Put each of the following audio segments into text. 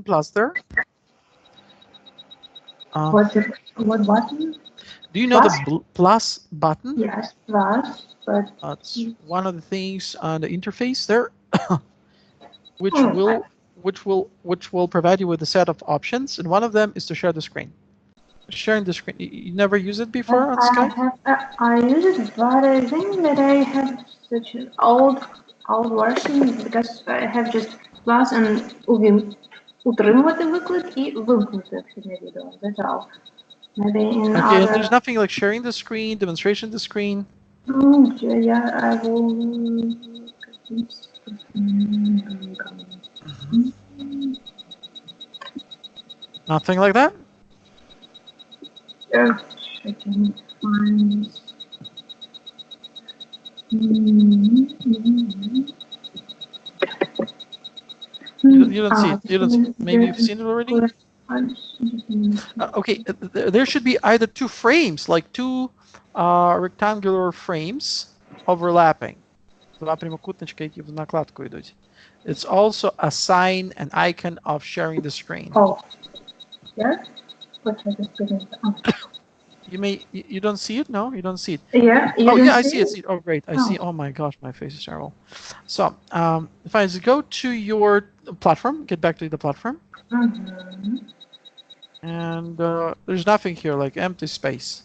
plus there. What button? Do you know Plus? the plus button? Yes, plus, but That's one of the things on the interface there, which oh, will provide you with a set of options, and one of them is to share the screen. Sharing the screen. You never used it before on Skype? I use it, but I think that I have such an old version because I have just plus and утримувати виклик і вимкнути активне відео. That's all. Maybe in Okay, and other. there's nothing like sharing the screen, demonstration of the screen. Yeah, I will. Nothing like that? I can find. You don't see it. You don't see it. Maybe you've seen it already? Okay, there should be either two frames, like two rectangular frames overlapping. Два прямокутничка, які в накладку йдуть. It's also a sign, an icon of sharing the screen. Oh, yeah? You don't see it? No, you don't see it. Yeah. Oh, yeah, I see it. Oh, great. I see. Oh my gosh, my face is terrible. So, if I go to your platform, get back to the platform. And there's nothing here, like empty space.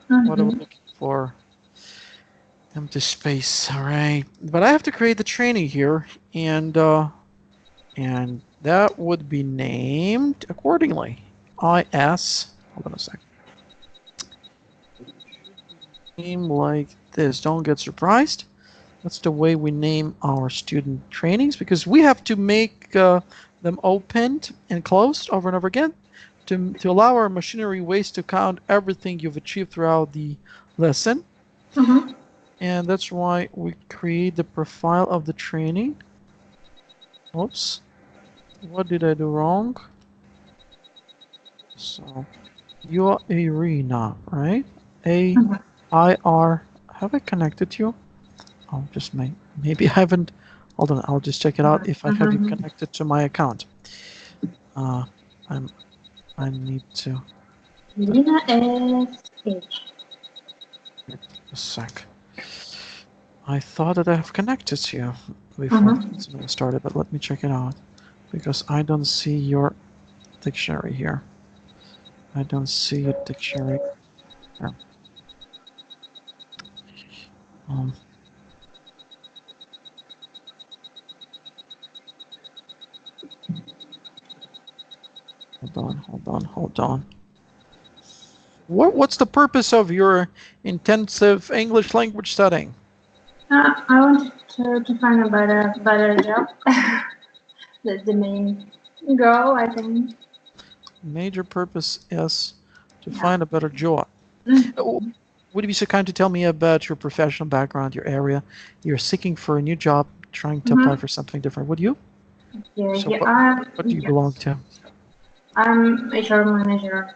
What are we looking for? Empty space. All right. But I have to create the training here, and that would be named accordingly. IS. Hold on a second. Name like this. Don't get surprised. That's the way we name our student trainings, because we have to make them opened and closed over and over again to allow our machinery ways to count everything you've achieved throughout the lesson. And that's why we create the profile of the training. Oops. What did I do wrong? So, you're Arena, right? A-I-R. Have I connected you? Oh, just maybe I haven't. Hold on, I'll just check it out if I have you connected to my account. I need to. Irina S.H. A sec. I thought that I have connected to you before I started, but let me check it out, because I don't see your dictionary here. I don't see your dictionary here. Hold on. What's the purpose of your intensive English language studying? I wanted to find a better job. That's the main goal, I think. Major purpose is to find a better job. Would you be so kind to tell me about your professional background, your area? You're seeking for a new job, trying to apply for something different. Would you? Yeah, so what do you belong to? I'm HR manager.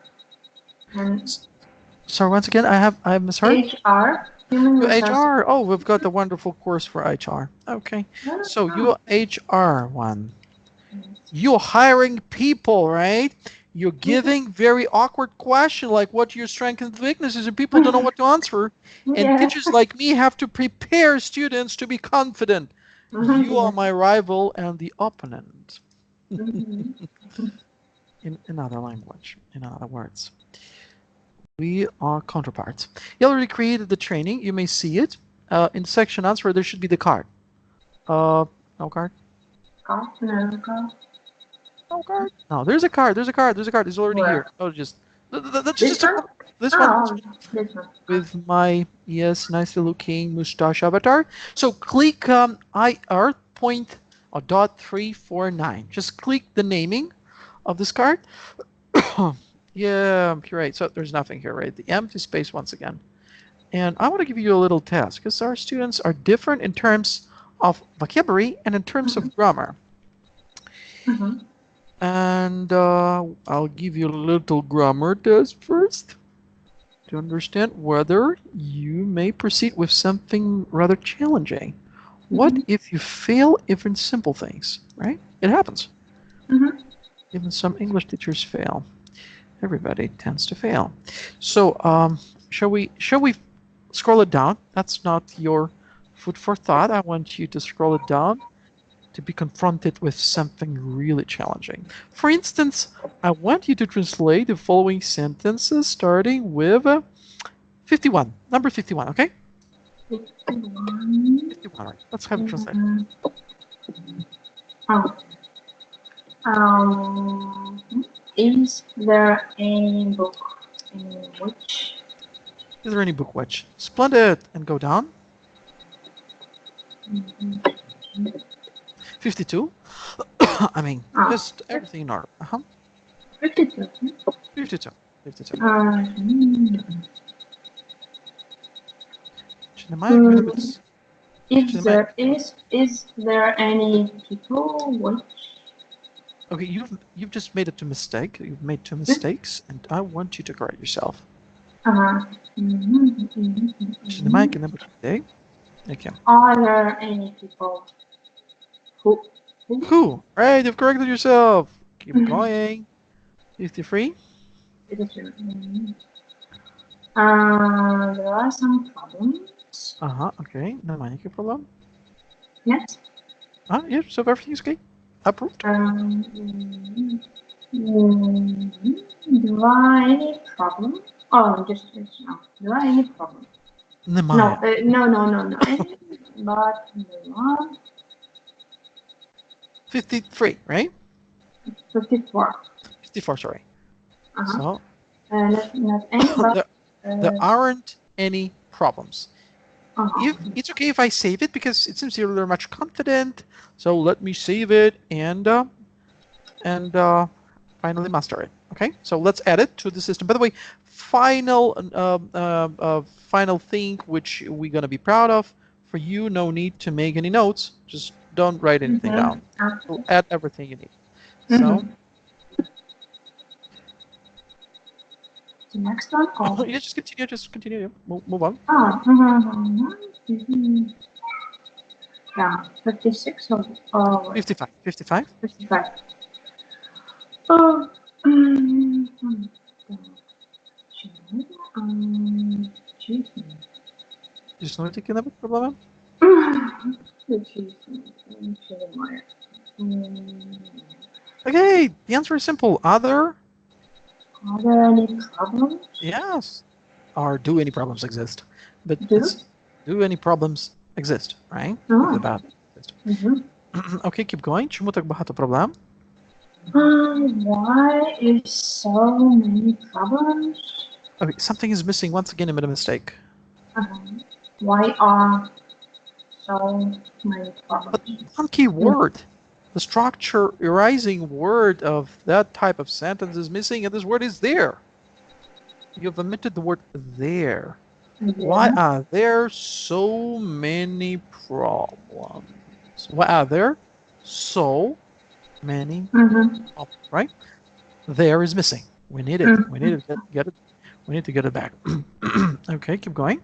Sorry, once again, I misheard. HR. HR. Oh, we've got the wonderful course for HR. Okay. So you're HR one. You're hiring people, right? You're giving very awkward question like what your strengths and weaknesses, and people don't know what to answer. And teachers like me have to prepare students to be confident. You are my rival and the opponent. In another language, in other words. We are counterparts. You already created the training. You may see it. In section answer, there should be the card. No card? No card? No, there's a card. It's already here. Oh, that's just this one. With my, yes, nicely looking mustache avatar. So click IR point or .349. Just click the naming of this card. Yeah, you're right. So there's nothing here, right? The empty space once again. And I want to give you a little test, because our students are different in terms of vocabulary and in terms of grammar. And I'll give you a little grammar test first to understand whether you may proceed with something rather challenging. What if you fail even simple things, right? It happens. Even some English teachers fail. Everybody tends to fail. So shall we scroll it down? That's not your food for thought. I want you to scroll it down to be confronted with something really challenging. For instance, I want you to translate the following sentences starting with 51. Number 51, okay? 51. 51, right. Let's have it translated. Oh. Um, is there a book in which? Is there any book which? Splendid. And go down. 52. I mean, just everything in order. 52. 52. 52. Чи немає якої-небудь... If there is there any people which? Okay, you've just made a mistake. You've made two mistakes, and I want you to correct yourself. Чи немає якої-небудь людей? Okay. Are there any people who? Who? Right, you've corrected yourself. Keep going. 53. There are some problems. Okay. Немає ніяких проблем. Yes. Yeah, so everything's okay. Approved. Do I any problem? Oh, just no. Do I any problem? Немає. No. But one. 53, right? 54. 54, sorry. So Not any, but there aren't any problems. It's okay if I save it because it seems you're much confident. So let me save it and finally master it. Okay, so let's add it to the system. By the way, final thing which we're gonna be proud of. For you, no need to make any notes. Just don't write anything down. We'll add everything you need. So the next one. Yeah, just continue. Move on. Yeah, 56 or 55. 55. 55. Oh, Існують які-небудь проблеми? Okay, the answer is simple. Are there any problems? Yes. Or do any problems exist? But do any problems exist, right? About Okay, keep going. Чому так багато проблем? Why is so many problems? Okay, something is missing. Once again, I made a mistake. Why are so many problems? But one key word. The structure arising word of that type of sentence is missing, and this word is there. You've omitted the word there. Why are there so many problems? Why are there so many problems, right? There is missing. We need it. We need to get it. We need to get it back. Okay, keep going.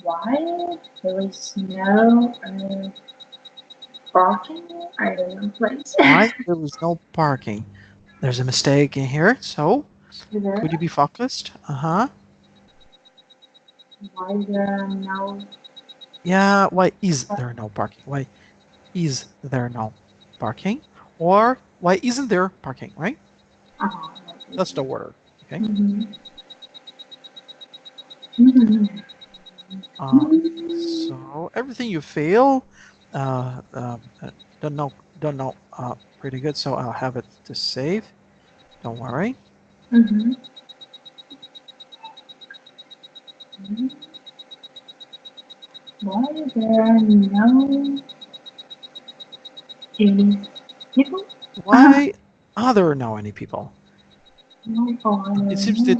Why there is no parking? I don't know, place. Why there is no parking? There's a mistake in here, so could you be focused? Why there are no... Yeah, why is there no parking? Why is there no parking? Or why isn't there parking, right? That's the order, okay? So everything you fail, don't know pretty good, so I'll have it to save. Don't worry. Why there are no any people? Why are there no any people? It seems that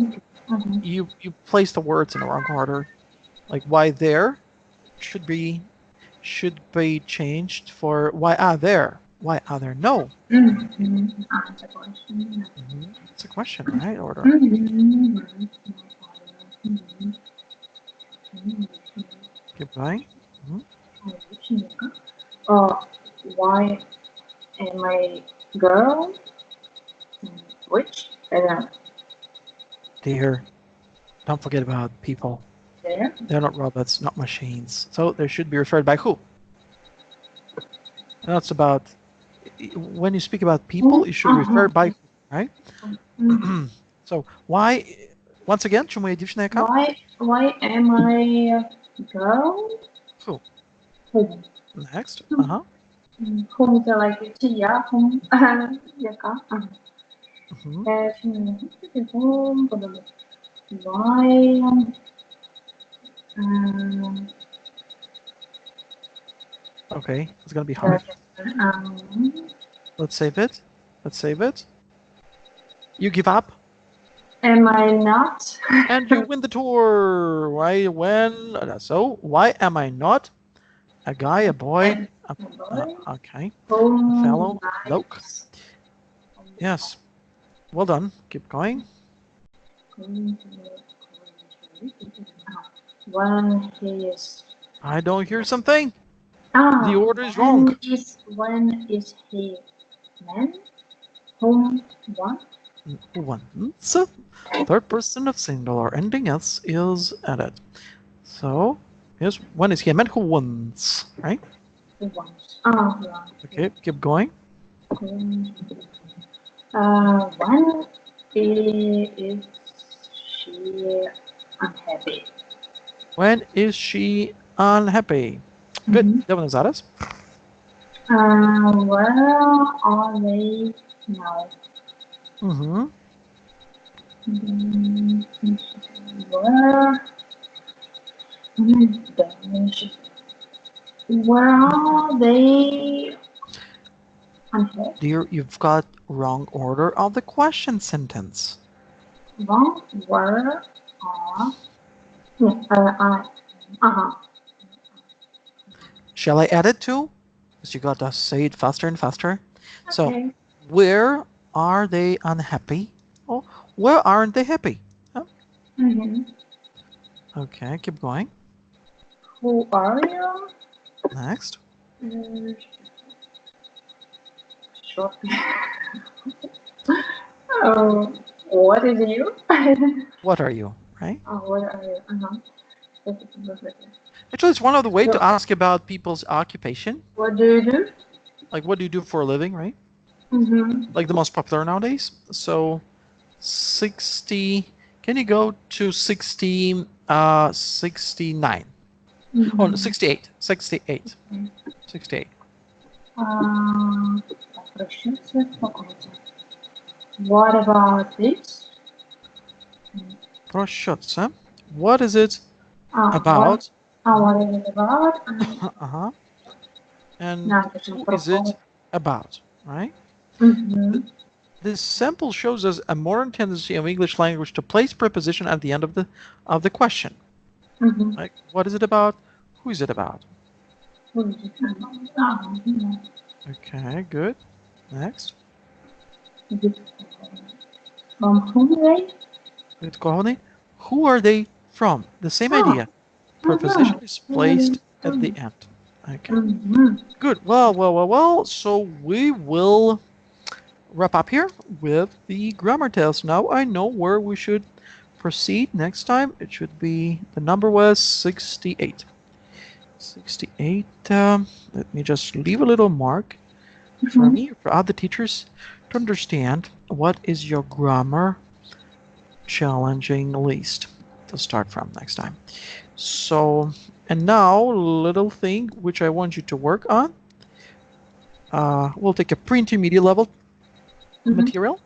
you placed the words in the wrong order. Like why there should be changed for why are there? Why are there no? That's a question. It's a question, right? Order. Keep going. Why am I girl? Which? Dear, don't forget about people. There. They're not robots, not machines. So they should be referred by who? And that's about when you speak about people, you should refer by who, right? So why? Once again, чому є дівчина яка? Why am I girl? Who? Whom? Next. Whom це like чи я, whom, яка? Mhm. Whom, подумай. Why, Okay, it's gonna be hard. um, Let's save it. Let's save it. You give up am I not? and you win the tour. Why? When? So why am I not a guy, a boy? Okay, a fellow bloke. Yes. Well done. Keep going. When he is. I don't hear something. The order is wrong. When is he man? Whom? What? Once. Third person of singular ending s is added. So here's when is he a man who wants, right? Who wants? Oh, yeah. Okay, keep going. When is she unhappy? When is she unhappy? Good. That one is Aras. Where are they now? Where are they unhappy? Dear, you've got wrong order of the question sentence. Wrong. Where are? Shall I add it too? Because you gotta say it faster and faster. Okay. So, where are they unhappy? Oh, where aren't they happy? Oh. Okay, keep going. Who are you? Next. Sure. Oh, what is you? What are you, right? Oh, what are you? Actually, it's one of the ways to ask about people's occupation. What do you do? Like, what do you do for a living, right? Like the most popular nowadays. So, 60. Can you go to 60, 69? Oh, no, 68. 68. 68. What about this? Proszę. What is it about? What is it about? And who is it about, right? This sample shows us a modern tendency of English language to place preposition at the end of the question. Like, what is it about? Who is it about? Okay, good. Next. From whom they? Who are they from? The same idea. Preposition is placed at the end. Okay. Good. Well. So we will wrap up here with the grammar test. Now I know where we should proceed next time. It should be, the number was 68. 68. Let me just leave a little mark for me, for other teachers, to understand what is your grammar challenging least to start from next time. So, and now, little thing which I want you to work on. We'll take a pre-intermediate level material.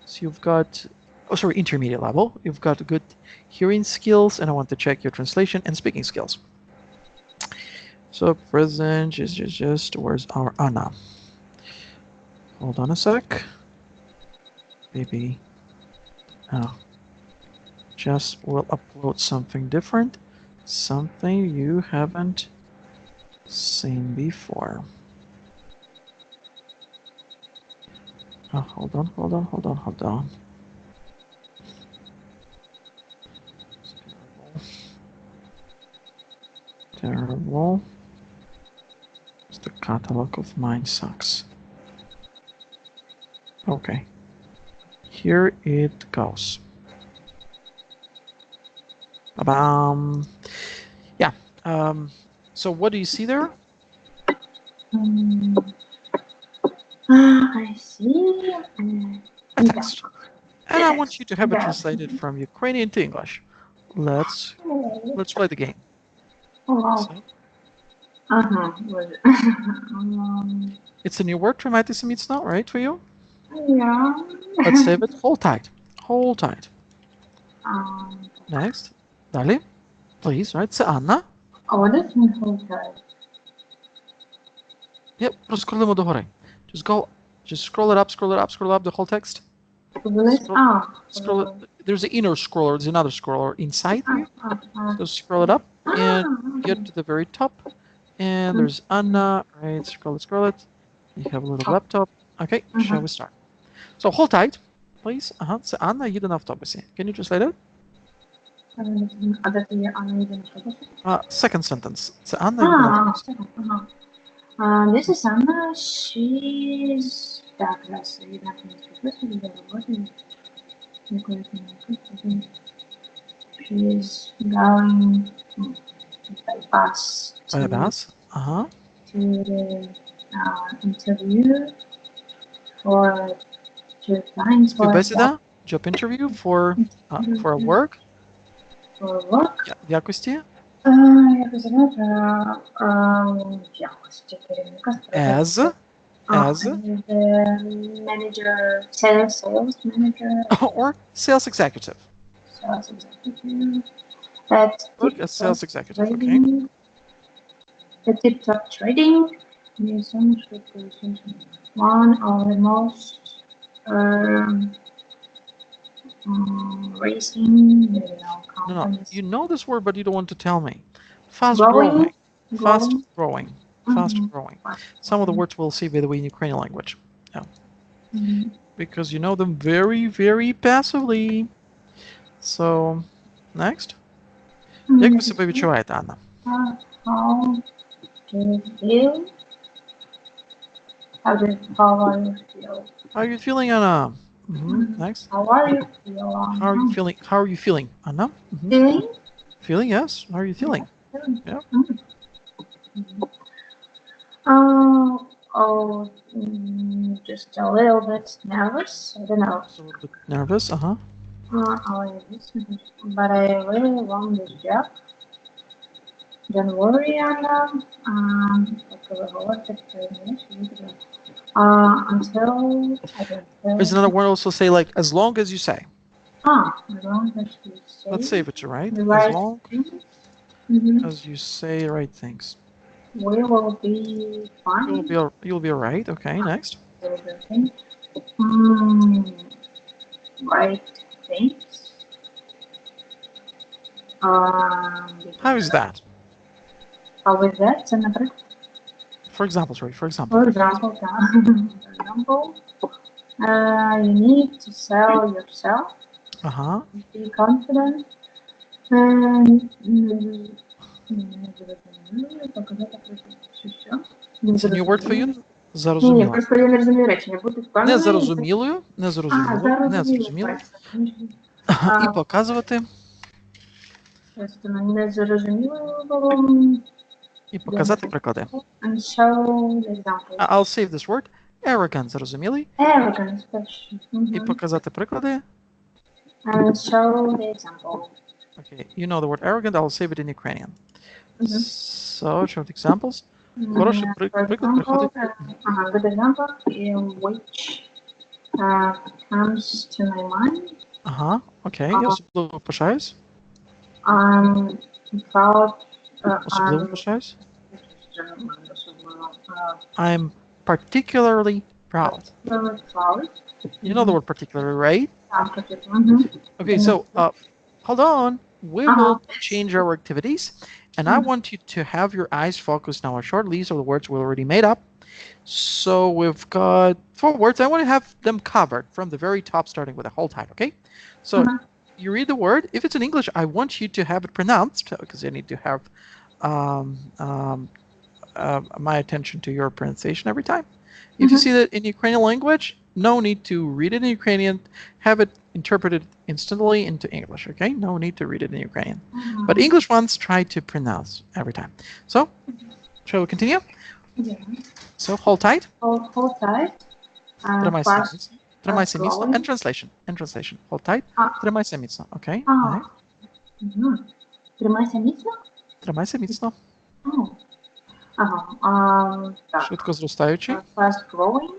So you've got, intermediate level. You've got good hearing skills, and I want to check your translation and speaking skills. So present is just where's our Anna? Hold on a sec. Maybe. Oh. Just will upload something different. Something you haven't seen before. Oh, hold on. Terrible. Just a catalog of mine sucks. Okay. Here it goes. Yeah. So what do you see there? Um, I see. A text. And I want you to have it Yeah. translated from Ukrainian to English. Let's play the game. Oh wow. So, Uh-huh. it's a new word from anti-Semites now, right, for you? Yeah. Let's save it. Hold tight. Hold tight. um, Next. Далі. Please, right? Це Анна. what does it hold tight? Yep, проскролимо догори. Just go, just scroll it up, scroll it up, scroll up the whole text. Scroll it. There's an inner scroller, there's another scroller inside here. So scroll it up and get to the very top. And there's Anna, right? Scroll it. You have a little laptop. Okay, shall we start? So hold tight, please. Це Анна їде на автобусі. Can you translate it? Second sentence. Це Анна їде на автобусі. This is Anna. She's так, раз, видно, для работы. She's going by bus. By the bus. To the interview for to applying for job interview for a work. For work. В якості. As the manager, sales manager, or sales executive. Work as sales executive. Okay. The TikTok trading is one of the most racing companies. No, you know this word, but you don't want to tell me. Fast growing. Some of the words we'll see, by the way, in Ukrainian language. Yeah. Because you know them very, very passively. So, next. Як ви себе відчуваєте, Анна? How do you feel? How are you feel? How are you feeling, Anna? Next. How are you feeling? How are you feeling? How are you feeling, Anna? Feeling? Feeling, yes. How are you feeling? Yeah. Just a little bit nervous. I don't know. Just a little bit nervous, But I really want this job. Don't worry, Anna. Until there's another word also say like as long as you say. As long as you say. Let's save it to right. As long as you say right things. We will be fine. You'll be alright. Okay, next. Right things. How is that? How is that? For example, sorry. For example, you need to sell yourself. Be confident. It's a new word for you? Зарозуміло. Просто я не розумію речення. Бути впевненою. Незрозуміло. І показувати. Просто не зрозуміло було. І показати приклади. And show the example. I'll save this word. Arrogant, зрозумілий. Arrogant. І показати приклади. And show the example. Okay, you know the word arrogant, I'll save it in Ukrainian. So, show the examples. Хороший приклад приходить. Good example which comes to my mind. Окей, я особливо пишаюсь. I'm proud. Особливо пишаюсь. I'm particularly proud. You know the word particularly, right? Okay, so hold on. We will change our activities, and I want you to have your eyes focused now on a short list of the words we already made up. So we've got 4 words. I want to have them covered from the very top, starting with a whole time, okay? So you read the word. If it's in English, I want you to have it pronounced, because I need to have my attention to your pronunciation every time. If you see that in Ukrainian language, no need to read it in Ukrainian, have it interpreted instantly into English, okay? No need to read it in Ukrainian. But English ones, try to pronounce every time. So, shall we continue? Yeah. So, hold tight. Hold tight. Тримайся Fast, міцно. Тримайся міцно. growing. And translation. Hold tight. Тримайся міцно, okay? Тримайся міцно? Тримайся міцно. Так. Швидко зростаючий. Fast growing.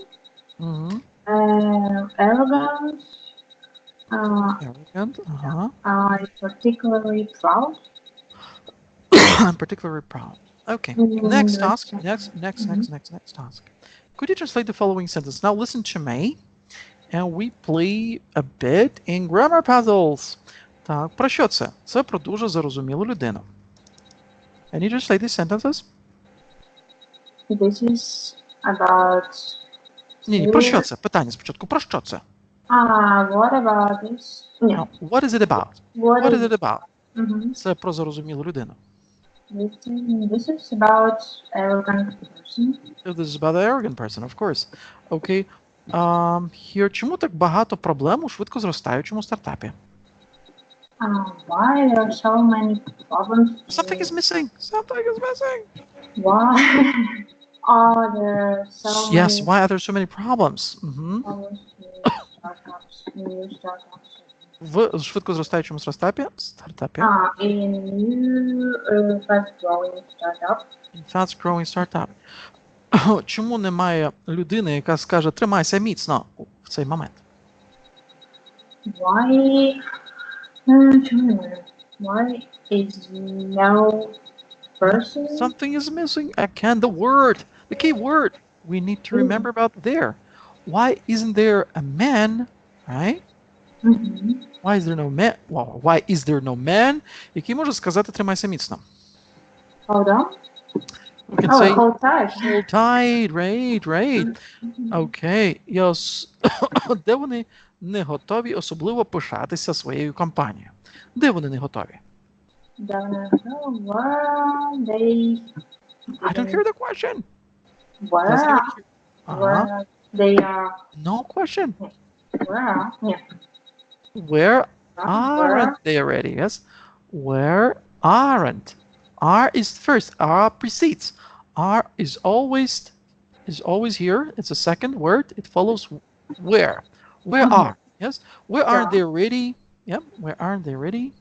Arrogant. Arrogant. Particularly proud. I'm particularly proud. Okay. Next task. Next task. Could you translate the following sentence? Now listen to me, and we play a bit in grammar puzzles. Так, про що це? Це про дуже зарозумілу людину. Can you translate these sentences? This is about... Ні, про що це? Питання спочатку. Про що це? What about this? No, what is it about? What is it about? Це про зарозумілу людину. This is about arrogant person. This is about the arrogant person, of course. Okay. Here, чому так багато проблем у швидко зростаючому стартапі? Why there are so many problems? Something is missing. Something is missing. Why are there so Yes, many why are there so many problems? problems new startups? В швидко зростаючому стартапі. In new fast-growing startup. Fast growing startup. Чому немає людини, яка скаже «тримайся міцно» в цей момент? Why is no person? Something is missing. Again, the word, the key word. We need to remember about there. Why isn't there a man, right? Why is there no man? Well, why is there no man, який може сказати «тримайся міцно»? Hold on. We can say hold tight. Hold tight, right. Okay. Yes. Де вони не готові особливо пишатися своєю компанією? Де вони не готові? I don't hear the question. Where they are. No question. Where aren't they already? Yes. Where aren't? Are is first. Are precedes. Are is always here. It's a second word. It follows where. Where are? Yes. Where aren't they ready? Yep. Where aren't they ready?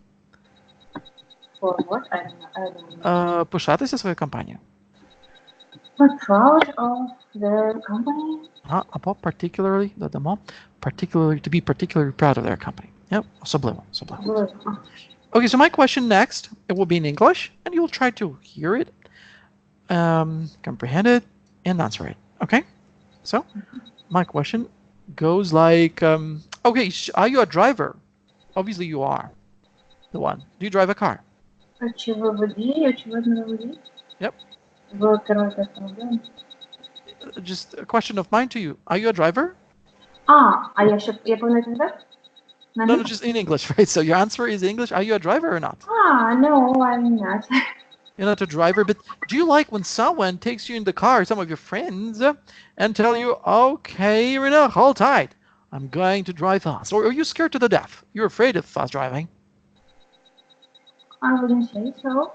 For what? I don't know. Пишатися своєю компанією. But proud of their company. Або particularly, додамо, particularly, to be particularly proud of their company. Yep. Особливо. Okay, so my question next, it will be in English, and you'll try to hear it, comprehend it, and answer it. Okay? So, my question goes like, okay, are you a driver? Obviously you are the one. Do you drive a car? Yep. Just a question of mine to you. Are you a driver? No, just in English, right? So your answer is English. Are you a driver or not? No, I'm not. You're not a driver, but do you like when someone takes you in the car, some of your friends, and tell you, okay, Irina, hold tight. I'm going to drive fast. Or are you scared to the death? You're afraid of fast driving? I wouldn't say so.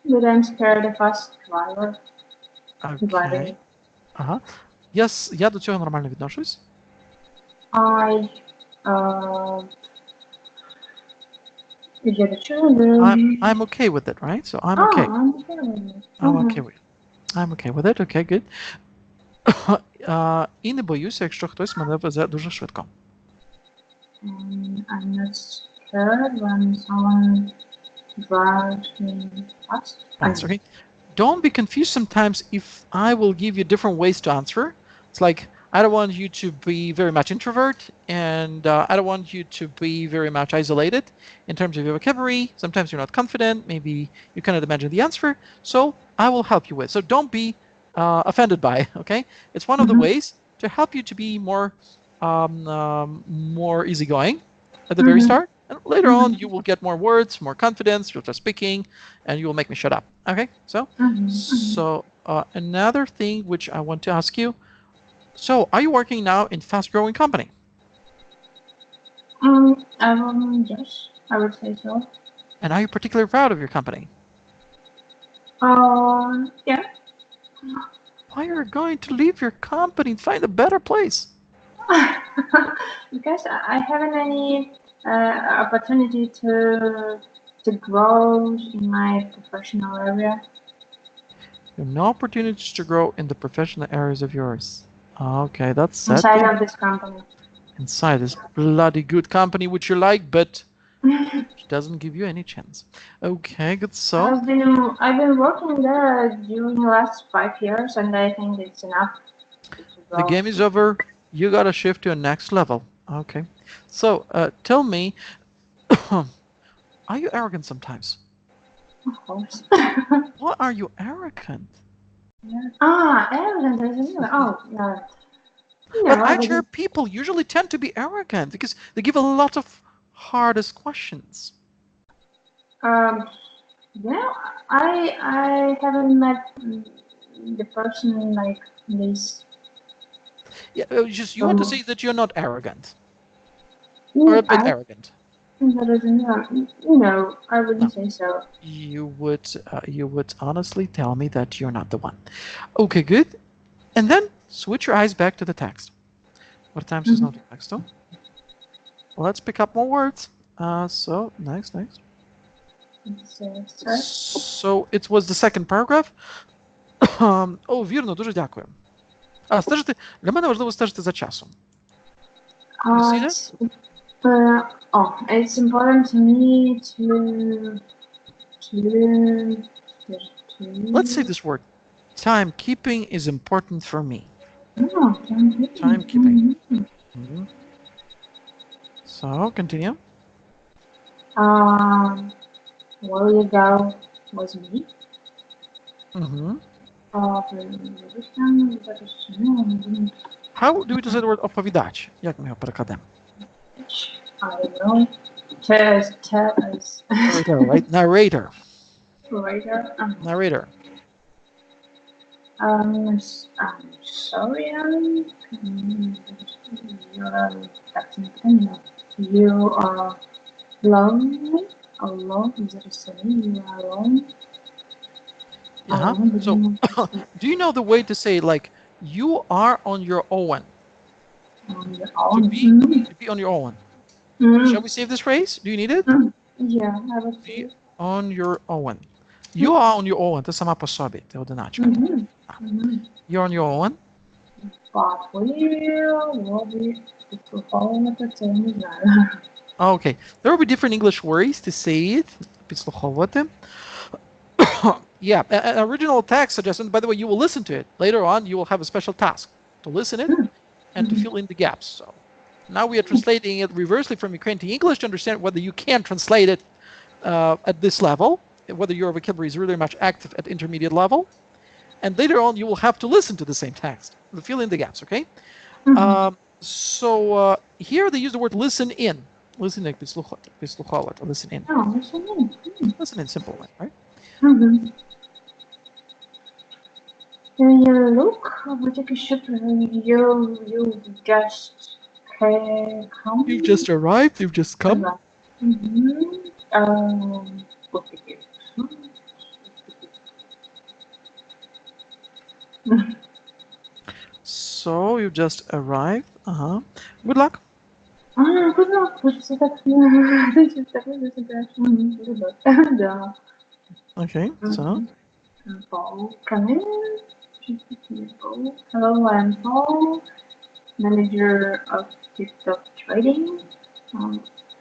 But I'm scared of fast driver. Okay. Я до цього нормально відношусь. I'm okay with it, right? So I'm okay. I'm okay with it. Okay, good. І не боюся, якщо хтось мене везе дуже швидко. I'm not scared when someone drives me fast. Okay. Don't be confused sometimes if I will give you different ways to answer. It's like, I don't want you to be very much introvert, and I don't want you to be very much isolated in terms of your vocabulary. Sometimes you're not confident. Maybe you cannot imagine the answer. So I will help you with. So don't be offended by it, okay? It's one of the ways to help you to be more easygoing at the very start, And later on, you will get more words, more confidence, you'll start speaking, and you will make me shut up. Okay, so another thing which I want to ask you, so are you working now in fast-growing company? Yes, I would say so. And are you particularly proud of your company? Yeah. Why are you going to leave your company and find a better place? Because I haven't any opportunity to grow in my professional area You have no opportunities to grow in the professional areas of yours. Okay, that's sad inside to of this company. inside this bloody good company which you like, but which doesn't give you any chance. Okay, good. So I've been working there during the last 5 years, and I think it's enough to the grow. game is over. You gotta shift to a next level. Okay. So tell me, are you arrogant sometimes? Of course. Why are you arrogant? Arrogant is another. Oh, no. But No, but HR people usually tend to be arrogant because they give a lot of hardest questions. um, yeah, I haven't met the person like this. Yeah, just you want to So, say that you're not arrogant or a bit I arrogant. think that is no, I No, wouldn't say so. you would honestly tell me that you're not the one. Okay, good. And then switch your eyes back to the text. What times is not Mhm. the text? Oh, let's pick up more words. So next. Sorry. So it was the second paragraph. О, вірно, дуже дякую. Стежити, для мене важливо стежити за часом. You see that? It's it's important to me to Let's say this word. Timekeeping is important for me. oh, Timekeeping. Mhm. So continue. um while ago was me. Mhm. I How do we say the word оповідач? Як ми його перекладемо? don't know. Tell us Narrator, right? Narrator. later. Narrator. I'm sorry, you are lonely. Alone? Is that a saying? You are alone. Yeah. So, do you know the way to say like you are on your own? On your To own. be to be on your own. Shall we save this phrase? Do you need it? Yeah, I would Be say. on your own. You are on your own. Це сама по собі. Це одиначка. You're on your own. But will be підслуховувати це я не знаю. Okay. There will be different English ways to say it. Підслуховувати. Yeah, an original text suggestion. By the way, you will listen to it later on. You will have a special task to listen it and to fill in the gaps. So now we are translating it reversely from Ukrainian to English to understand whether you can translate it at this level, whether your vocabulary is really much active at intermediate level, and later on you will have to listen to the same text to fill in the gaps. Okay. So here they use the word listen in. Listen in. Listen in. Oh, what's your name? Listen in. Simple way, right? You look, we take a ship, you just come. You've just arrived. You've just come. What did you? So you just arrived. Good luck. Good luck. What is that? This is good luck. Да. Okay. So Paul, come in. Paul. Hello, I'm Paul, manager of TikTok trading.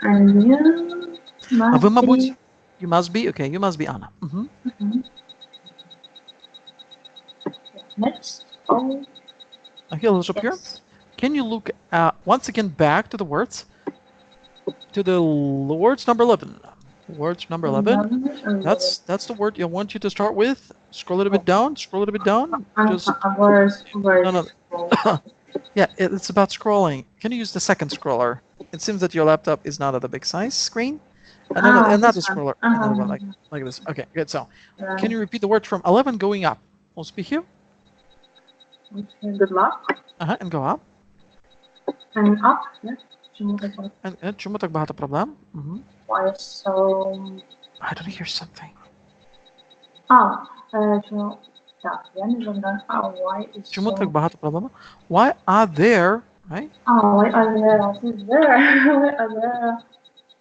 And you А ви, must мабуть, be. you must be. Okay. You must be Anna. Next. Oh, Okay. Let's up here. yes. Can you look once again back to the words? To the words number 11. Words number 11. That's the word I want you to start with. Scroll a little bit down. Scroll a little bit down. Just Where's no. Yeah, it's about scrolling. Can you use the second scroller? it seems that your laptop is not at a big size screen. Another This one. scroller, another one like this. Okay, good. So, can you repeat the word from 11 going up? Успехи. Okay, good luck. And go up. And up, yeah. Чому так багато проблем? Why so... I don't hear something. Чому... Так, я не знаю. Why is Чому so... так багато проблем? Why are there, right? Why are there... Why are there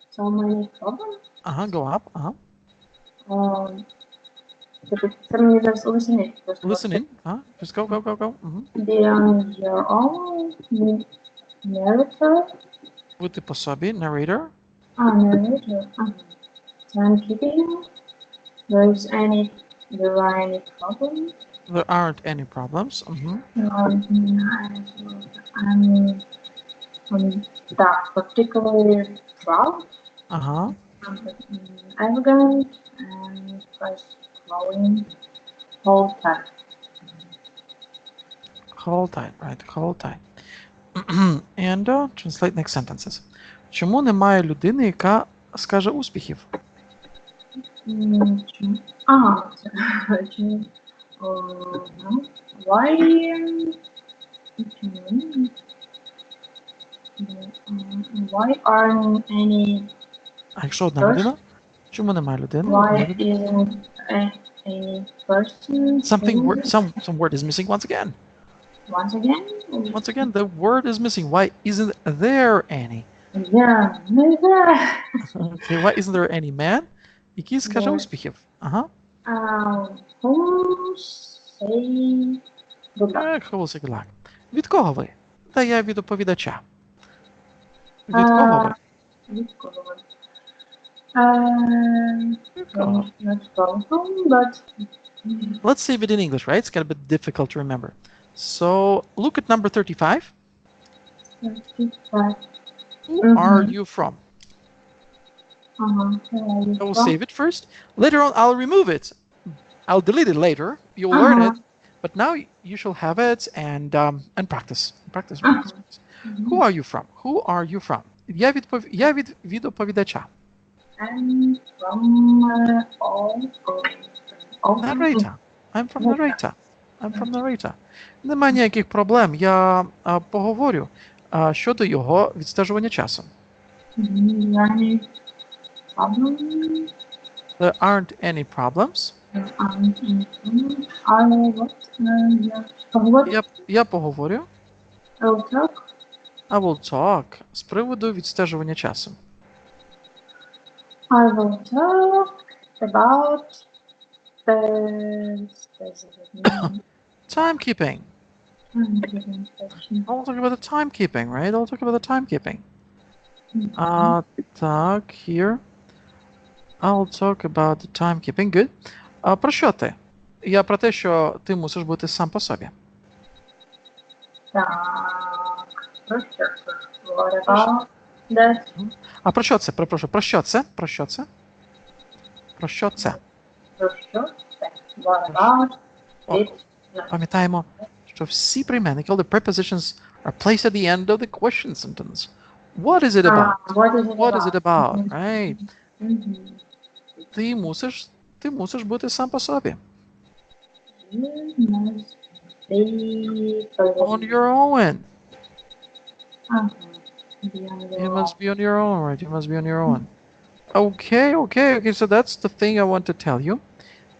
so many problems? Go up. Listen in. Listen in. Just go. Be on your own. Narrator. Бути по собі, narrator. Narrator. Timekeeping. There are any problems? There aren't any problems. I'm that particularly proud. Arrogant and fast growing whole time. Hold tight, right? Hold tight. And translate next sentences. Чому немає людини, яка скаже успіхів? Why aren't any... А якщо одна людина? Чому немає людини? Why isn't any person... Some word is missing once again. Once again? Once again, the word is missing. Why isn't there any? Yeah, Okay, why isn't there any man? Який скаже успіхів? Who say good luck? Who will say good luck? Від кого ви? Та я від оповідача. Від кого ви? Від кого ви? Not from home, but... Let's save it in English, right? It's got a bit difficult to remember. So look at number 35. 35. Who are you from? I will save it first. Later on, I'll remove it. I'll delete it later. You'll learn it. But now you shall have it and practice. Practice. Who are you from? Who are you from? Я від оповідача. I'm from Narrator. I'm from narrator. I'm from narrator. Нема ніяких проблем. Я поговорю щодо його відстежування часу. There aren't any problems. Я поговорю. I will talk з приводу відстежування часу. I will talk about timekeeping. I'll talk about the timekeeping, right? I'll talk about the timekeeping. Так, here. I'll talk about the timekeeping. Good. Про що ти? Я про те, що ти мусиш бути сам по собі. Так, про що це? What about that? А про що це? Перепрошую, про що це? Про що це? Про що це? Про що це? What about it? Пам'ятаємо, що всі прийменники, all the prepositions are placed at the end of the question sentence. What is it about? What is it about? Right? Ти мусиш бути сам по собі. On your own. You must be on your own, right? You must be on your own. Okay. So that's the thing I want to tell you.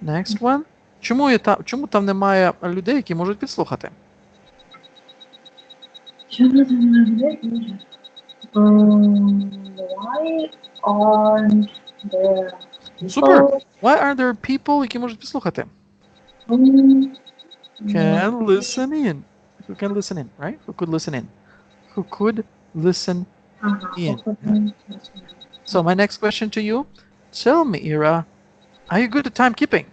Next one. Чому там немає людей, які можуть підслухати? Чому там немає людей, які можуть? Why aren't there people? Супер! Why aren't there people, які можуть підслухати? Can listen in. Who can listen in, right? Who could listen in? Who could listen in? So my next question to you, tell me, Ira, are you good at timekeeping?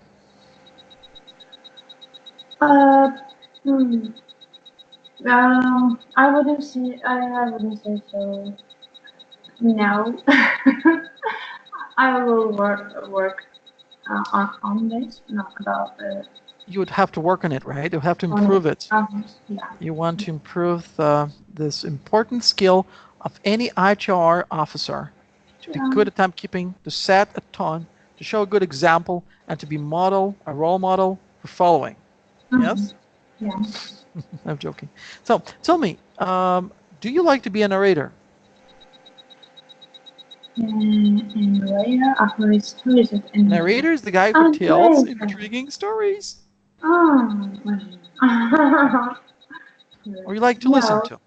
I wouldn't say so. No. I will work on this. Not about you would have to work on it, right? You have to improve it. Yeah. You want to improve this important skill of any HR officer to be Yeah. good at timekeeping, to set a tone, to show a good example, and to be a role model for following. Mhm. Yes? Yeah. I'm joking. So tell me, do you like to be a narrator? And later, after it's who is it? And Narrator is the guy who oh, tells great. intriguing stories. Oh, Or you like to listen no, to?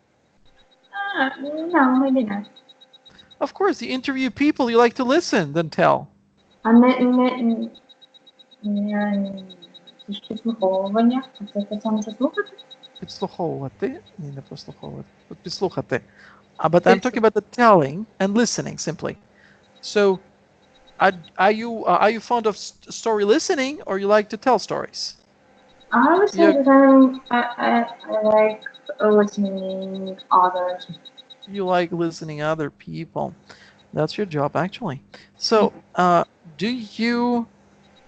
no, maybe not. Of course, you interview people you like to listen, then tell. Не підслуховування, а це те саме, що слухати? Підслуховувати. Ні, не послуховувати. Підслухати. But I'm talking Підслухати. about the telling and listening simply. So, are you fond of story listening, or you like to tell stories? I would say You that I like listening others. you like listening other people. That's your job, actually. So, do you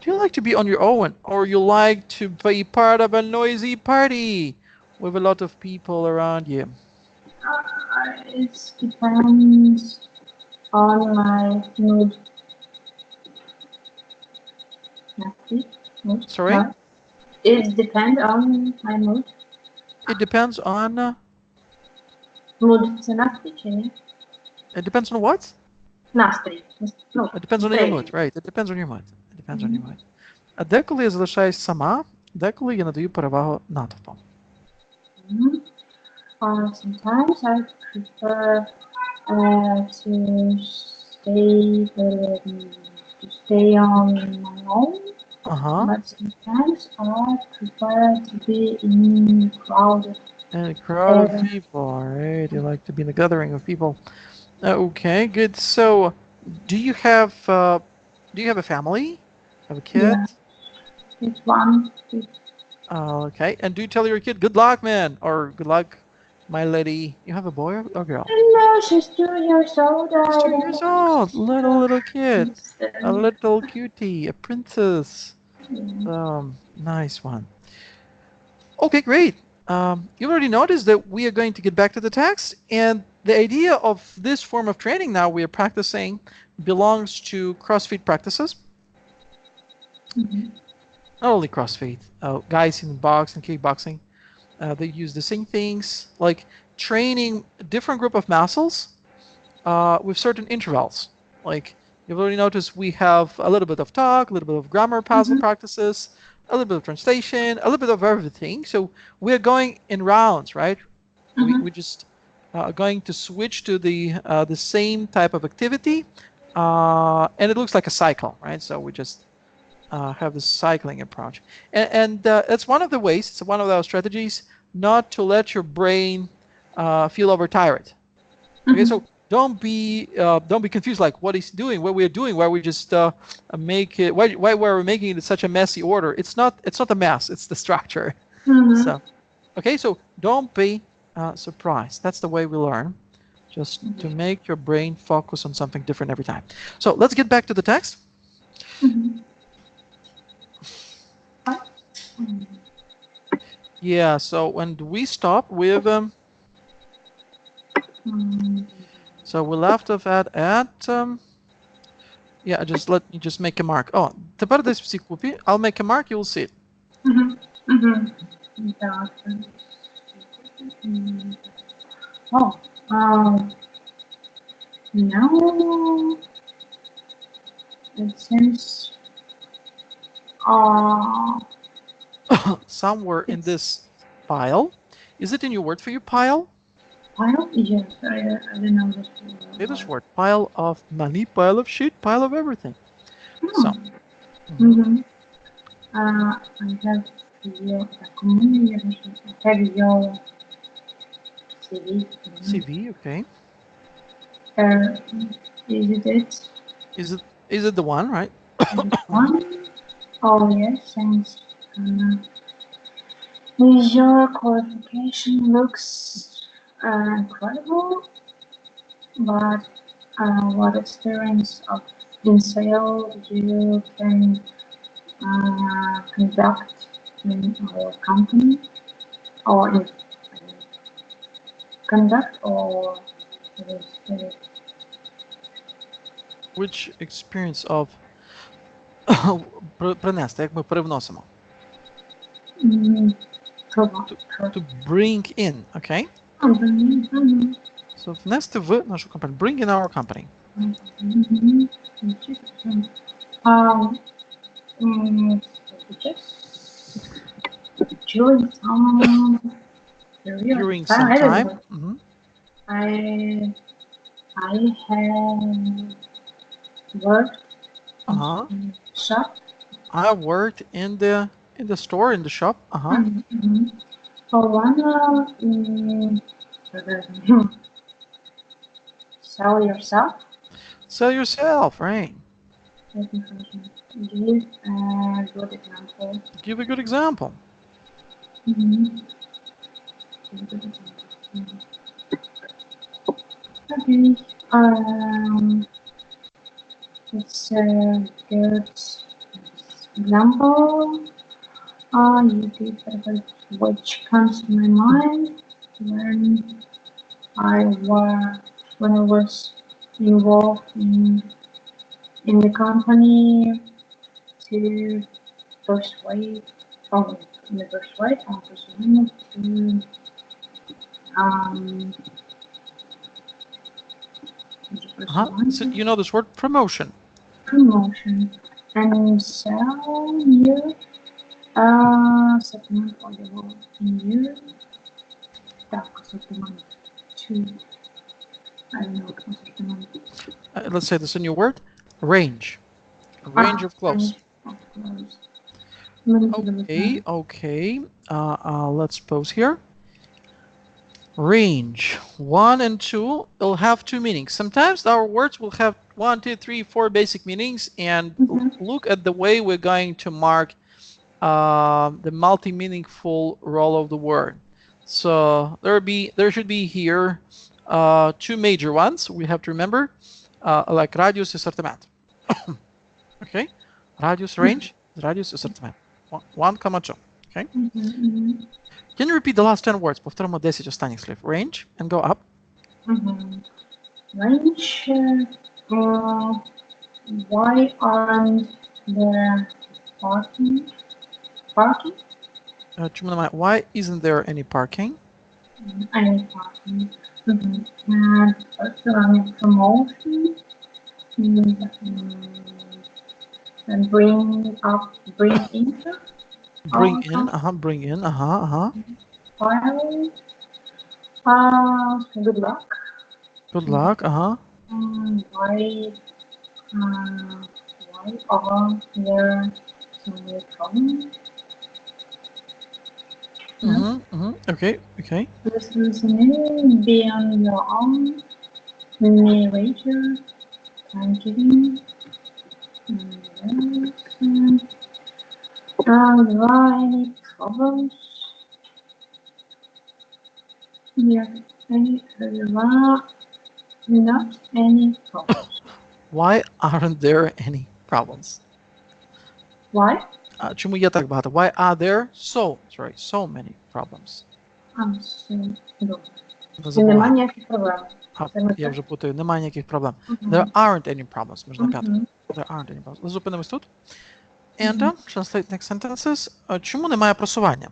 do you like to be on your own, or you like to be part of a noisy party with a lot of people around you? It depends on my mood. Nasty mood. Sorry, No, it depends on my mood. it depends on Mood. Це настрій чи ні? it depends on what? Настрій. Ну, It depends on your mood, настроєння. right? It depends on your mood. It depends on your Мгм. mood. А деколи я залишаюсь сама, деколи я надаю перевагу натовпам. Mhm. Sometimes I prefer to stay on my own, Uh-huh. but sometimes I prefer to be in crowded And a crowd of area. people, right? You like to be in a gathering of people. Okay, good. So, do you have uh, do you have a family? Have a kid? Yeah, it's one. Okay. And do you tell your kid, "Good luck, man," or "Good luck, my lady"? You have a boy or girl? And now she's 2 years old. She's I 2 years don't old. Little kid. it's, A little cutie, a princess. yeah. Nice one. Okay, great. You already noticed that we are going to get back to the text, and the idea of this form of training now we are practicing belongs to CrossFit practices. Mhm. Not only CrossFit, guys in boxing, kickboxing, they use the same things like training a different group of muscles with certain intervals. Like you've already noticed, we have a little bit of talk, a little bit of grammar puzzle Mhm. practices, a little bit of translation, a little bit of everything. So we're going in rounds, right? We Mhm. just going to switch to the same type of activity, and it looks like a cycle, right? So we just have this cycling approach, and it's one of the ways. It's one of our strategies not to let your brain feel overtired. Okay, Mhm. so don't be confused. Like what he's doing, what we're doing, why we just make it, why we're making it such a messy order. It's not the mess. It's the structure. Mhm. So okay, so don't be surprised. That's the way we learn. Just to make your brain focus on something different every time. So let's get back to the text. Mhm. Mhm. Yeah. So when we stop with Mhm. so we left off at yeah. Just let me just make a mark. Oh, тепер десь всі купі. I'll make a mark. You will see it. Mhm. Mhm. Так. М. Oh, now it seems uh, Somewhere in it's this pile. Is it in your word for you pile? pile. Yes, I don't know that Okay, this word. word pile of money, pile of shit, pile of everything. So. Hmm. Mhm. Mm-hmm. I have your I have your CV. CV. Okay. Uh, is it it? Is it the one, right? Is it one? Oh yes, thanks. Your qualification looks incredible, but what experience of in sale you can conduct in our company or in conduct or Which experience of принести, як ми перевносимо? To bring in, okay? So внести в нашу компанію. Bring in our company. During some time. I have worked in the shop. I worked in the store, in the shop. For one, sell yourself. Sell yourself, right? Give a good example. Give a good example. Okay. It's a good example. You give which comes to my mind when I was involved in the company to persuade to So you know this word promotion. Promotion and sell you asortiment for the world new asortiment to I don't know asortiment. Let's say this a new word. Range. A range of clothes. Okay. Let's pause here. Range 1 and 2 will have two meanings. Sometimes our words will have 1, 2, 3, 4 basic meanings, and look at the way we're going to mark the multi-meaningful role of the word. So there should be here two major ones we have to remember, like radius asortiment. Okay, radius range, radius asortiment. 1, 2. Okay. Can you repeat the last 10 words? Повторимо 10 останніх слів. Range and go up. Range. Why aren't there parking? Чому немає? Why isn't there any parking? Any parking. Promotion. And bring in. Bring in. Good luck. Good luck. Why are there so many problems? Okay. Listening, be on your own, narrator, timekeeping, any problems? Yeah, not any problems. Why aren't there any problems? Why? Чому є так багато? Why are there so many problems? Нема ніяких проблем. Я вже путаю. Немає ніяких проблем. There aren't any problems. Можна п'яти. There aren't any problems. Зупинимось тут. And translate next sentences. Чому немає просування?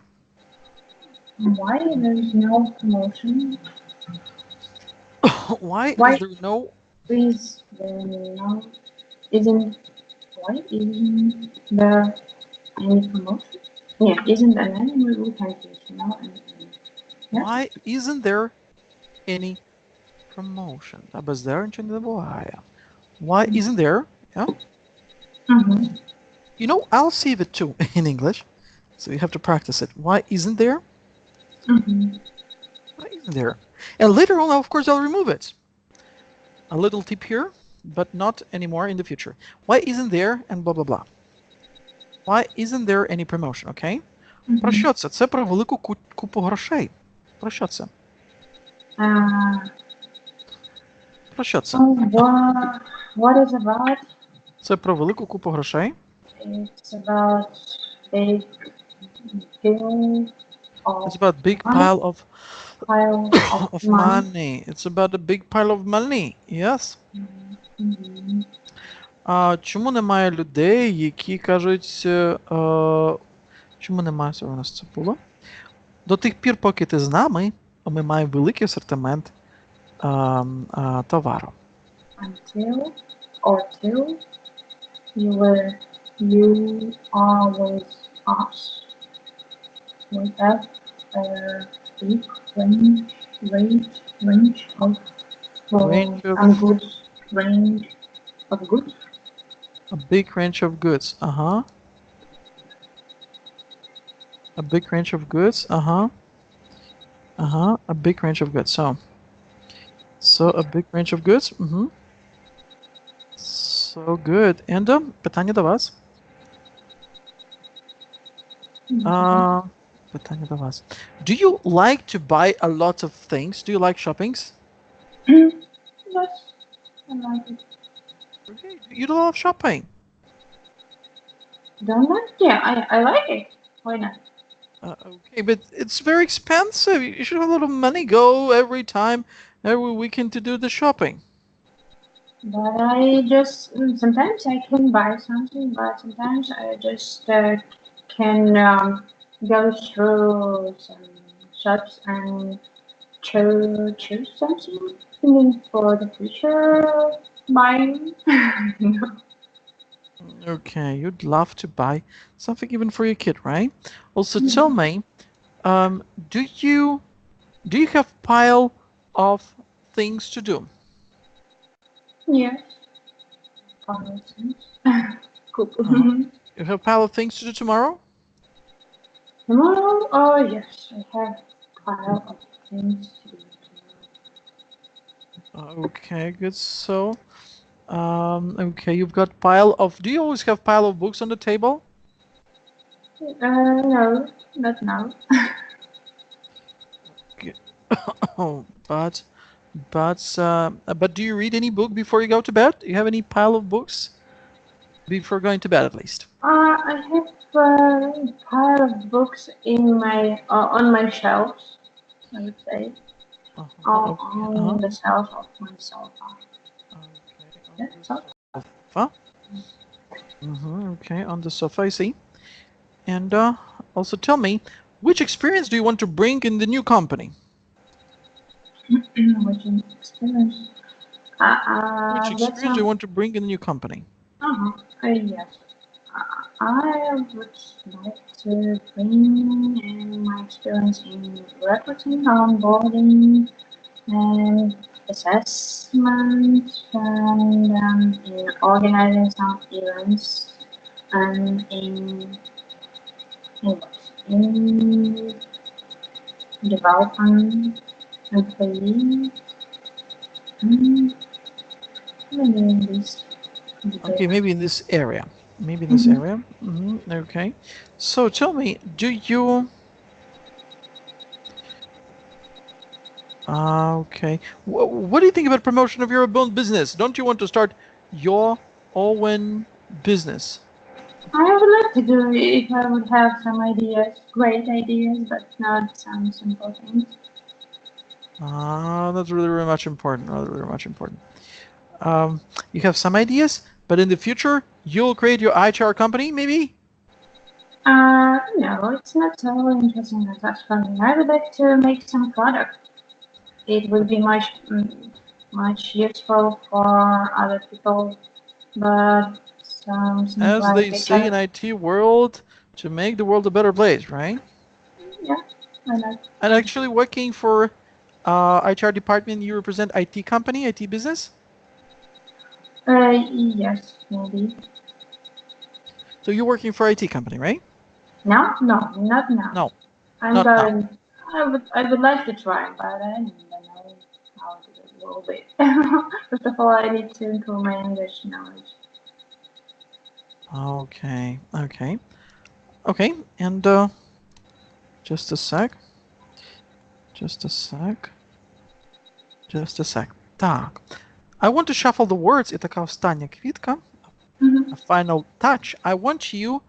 Why there is no promotion? Why is there no? Isn't there any promotion? Yeah, isn't an animal we can use, Why isn't there any promotion? Та без there нічого не буває. Why isn't there? Yeah. You know, I'll save it too in English, so you have to practice it. Why isn't there? Why isn't there? And later on, of course, I'll remove it. A little tip here, but not anymore in the future. Why isn't there and blah, blah, blah. Why isn't there any promotion, okay? Про що це? Це про велику купу грошей. Про що це? Про що це? What is about? Це про велику купу грошей. It's about big bill. It's of about big money. Pile of of money. money. It's about a big pile of money. Yes. Мгм. А чому немає людей, які кажуть, чому немає, що у нас це було? До тих пір, поки ти з нами, ми маємо великий асортимент товару. Until or till you are with us. We have a big range of Range and of goods range of goods. a big range of goods. Uh-huh. A big range of goods. Uh-huh. Uh-huh. A big range of goods. So a big range of goods. Mm-hmm. So good. And питання до вас. Питання до вас. Do you like to buy a lot of things? Do you like shoppings? Yes, I like it. Okay. You love shopping. Don't like? Yeah, I like it. Why not? Okay, but it's very expensive. You should have a lot of money go every time, every weekend to do the shopping. But I just sometimes I can buy something, but sometimes I just can go through some shops and choose something for the future buying. No. Okay, you'd love to buy something even for your kid, right? Also, tell me, um, do you have pile of things to do? Yes, things. Cool. You have a pile of things to do tomorrow? Tomorrow? Oh yes, I have a pile of things to do Okay, good. So, okay, you've got pile of. Do you always have pile of books on the table? No, not now. Oh, but do you read any book before you go to bed? Do you have any pile of books before going to bed, at least? I have a pile of books in my on my shelves. I would say Okay, on the shelf of my sofa. okay, on Yeah, the so sofa. Okay, on the sofa, I see. And also tell me, which experience do you want to bring in the new company? which experience? Which Get experience do you some. want to bring in the new company? Uh-huh. Yes. I would like to bring in my experience in recruiting, onboarding, and assessment, and in organizing some events, and in, in developing employees, and maybe in this Okay, detail. maybe in this area. Maybe in this Mhm. area. Okay. So tell me, do you? Okay. What do you think about promotion of your own business? Don't you want to start your own business? I would like to do it if I would have some ideas, great ideas, but not some simple things. That's really, really much important. Really, really much important. Um, you have some ideas, but in the future, you'll create your HR company, maybe? No, it's not so interesting as that funding. I would like to make some product. It would be much useful for other people, but something As like they say in HR. IT world, to make the world a better place, right? Yeah, I like. And actually working for HR department, you represent IT company, IT business? Yes, maybe. So you're working for IT company, right? No, no, not now. No, I'm not now. going. I would like to try, but I don't know how it will be. First of all, I need to improve my English knowledge. Okay, okay, okay. And just a sec, just a sec, just a sec. Так. I want to shuffle the words. І така остання квітка. Mhm. A final touch. I want you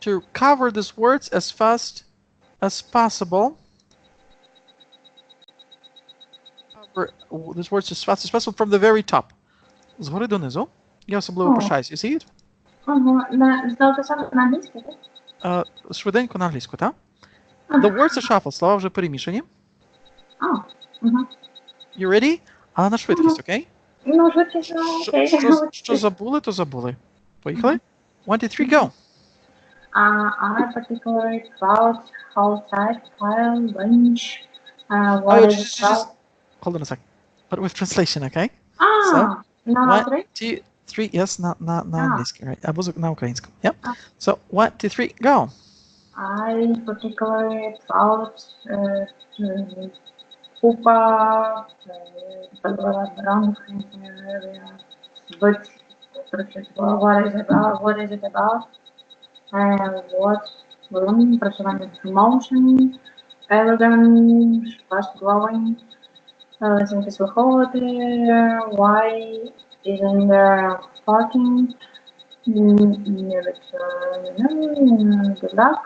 to cover these words as fast as possible. This word is special from the very top. Згори донизу. Я особливо О, пишаюсь. You see it? ага, здав те саме на англійській, так? Швиденько на англійську, так? А, The words are shuffled. Слова вже перемішані. угу. You ready? Але на швидкість, окей? Ну, швидкість, окей. Що забули, то забули. Поїхали? 1, 2, 3, go! I particularly thought how tight file lunch, what is it about? Hold on a second. But with translation, okay? So, На 1, три? 2, 3, yes, на англійській, right? Або на українському. Yep. А. So, 1, 2, 3, go! I particularly thought Pupa, around area, but what is it about? What is it about? What promotion, elegant, fast growing, since we holiday, why isn't there parking? Good luck.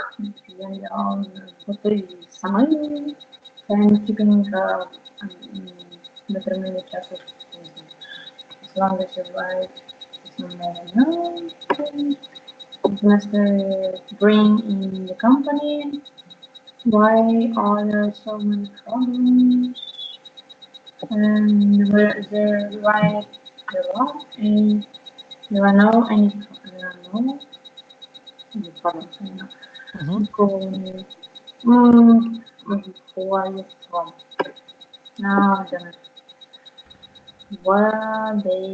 Самый and keeping determined traffic as long as you ride Mr. Bring in the company. Why are there so many problems? And where is there right the law? And there are no problems. Go who are you from? Now then where they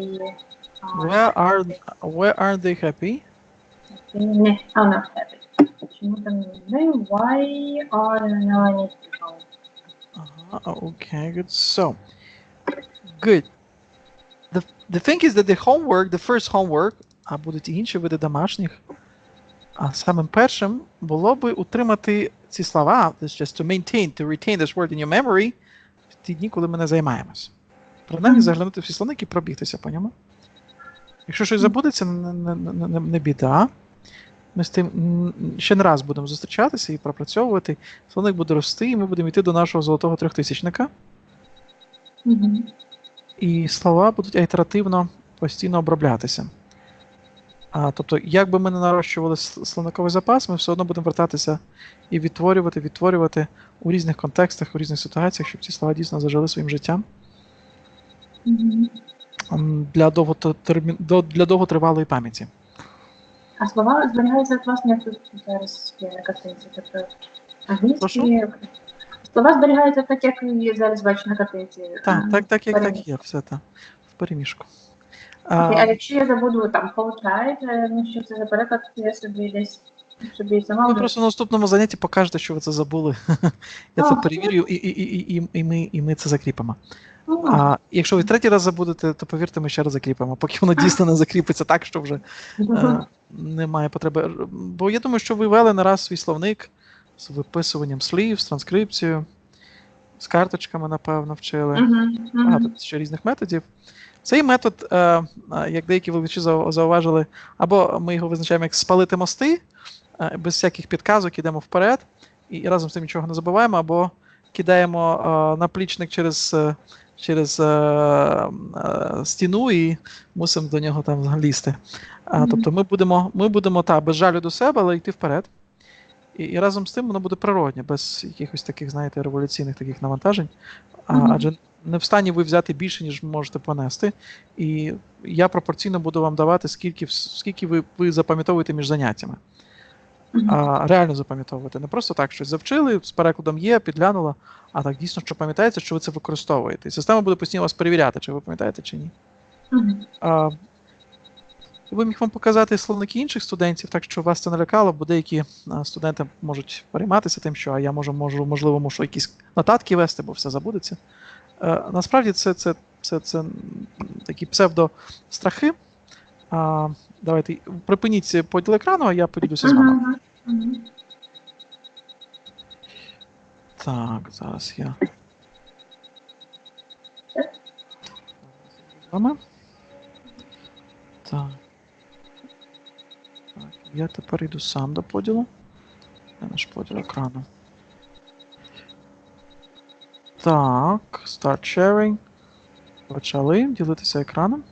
Where are they happy? не, not happy. Почему там не why are there no any people? Okay, good. So, good. The thing is that the homework, the first homework, а будуть і інші види домашніх, а самим першим було би утримати ці слова, just to retain this word in your memory, в ті дні, коли ми не займаємось. Принаймні заглянути всі словники і пробігтися по ньому. Якщо щось забудеться, не біда. Ми з тим ще не раз будемо зустрічатися і пропрацьовувати. Словник буде рости, і ми будемо йти до нашого золотого трьохтисячника. І слова будуть ітеративно постійно оброблятися. Тобто, як би ми не нарощували словниковий запас, ми все одно будемо вертатися і відтворювати у різних контекстах, у різних ситуаціях, щоб ці слова дійсно зажили своїм життям. Для довготривалої пам'яті. А слова зберігаються, власне, як тут зараз є на картинці. Тобто англійські слова зберігаються так, як я зараз бачу на картинці. Так, як є, все так, в переміжку. Окей, а якщо я забуду там hold-tight, ну що це за переклад, я собі десь сама... Ви просто на наступному занятті покажете, що ви це забули. Я це перевірю, і ми це закріпимо. А якщо ви третій раз забудете, то повірте, ми ще раз закріпимо, поки воно дійсно не закріпиться так, що вже немає потреби. Бо я думаю, що ви ввели не раз свій словник з виписуванням слів, з транскрипцією, з карточками, напевно, вчили. Багато ще різних методів. Цей метод, як деякі викладачі зауважили, або ми його визначаємо як спалити мости, без всяких підказок ідемо вперед, і разом з тим нічого не забуваємо, або кидаємо наплічник через стіну і мусимо до нього там лізти. Тобто ми будемо без жалю до себе, але йти вперед. І разом з тим воно буде природне, без якихось таких, знаєте, революційних таких навантажень. Адже не в стані ви взяти більше, ніж можете понести. І я пропорційно буду вам давати, скільки ви запам'ятовуєте між заняттями. Реально запам'ятовувати. Не просто так, щось завчили, з перекладом є, підглянула, а так дійсно, що пам'ятається, що ви це використовуєте. І система буде постійно вас перевіряти, чи ви пам'ятаєте, чи ні. Ви міг вам показати словники інших студентів, так що вас це не лякало, бо деякі студенти можуть перейматися тим, що я можливо, мушу якісь нотатки вести, бо все забудеться. Насправді це такі псевдострахи. Давайте припиніть поділ екрану, а я поділюся з вами. Так, зараз я. З вами. Так. Я тепер йду сам до поділу. Де наш поділ екрану? Так, Start sharing. Почали ділитися екраном.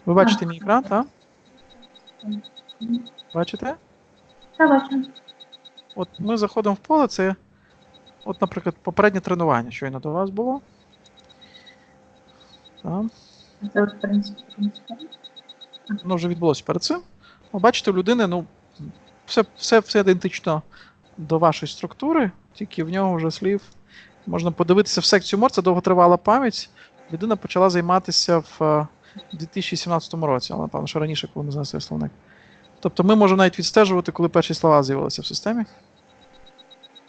Ви бачите мій екран, так? Бачите? Я бачу. От ми заходимо в поле, це, от, наприклад, попереднє тренування, щойно до вас було. Так. Це, в принципі. Воно вже відбулося перед цим. Ви бачите, у людини, ну, все ідентично до вашої структури, тільки в нього вже слів. Можна подивитися в секцію More, це довготривала пам'ять. Людина почала займатися в 2017 році, але, напевно, що раніше, коли ми знайшли словник. Тобто ми можемо навіть відстежувати, коли перші слова з'явилися в системі.